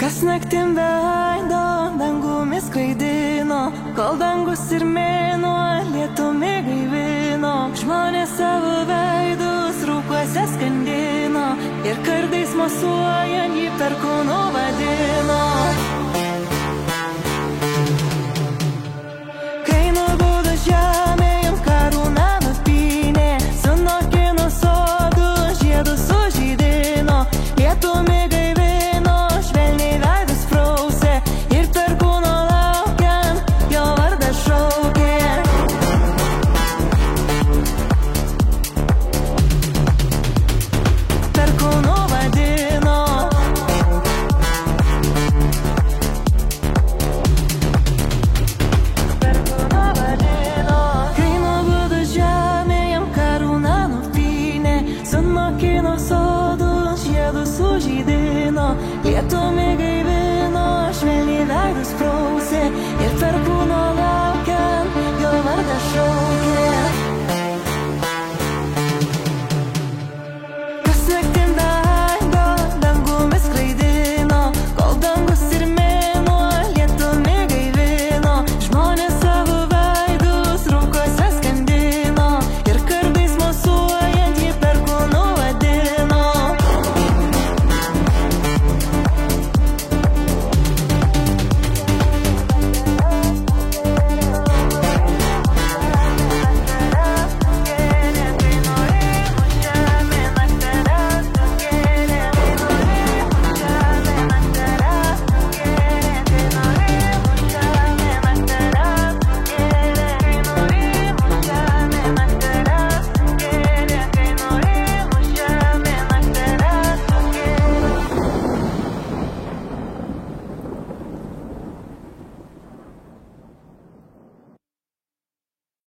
Kas naktim veido, dangumi skraidino, kol dangus ir mėnuo lietumi gaivino. Žmonės savo veidus rūkuose skandino ir kardais mosuojant jį perkūnu vadino. Kai nubudo žemė, jam karūna nupynė, sunokino sodų, žiedus sužydino, lietumi gaivino, švelniai veidus prausė ir perkūno laukiant jo vardą šaukė. Perkūnu vadino. Perkūnu vadino. Kai nubudo žemė, jam karūna nupynė, sunokino sodų, žiedus sužydino, lietumi gaivino, švelniai veidus prausė ir perkūno laukiant jo vardą šaukė.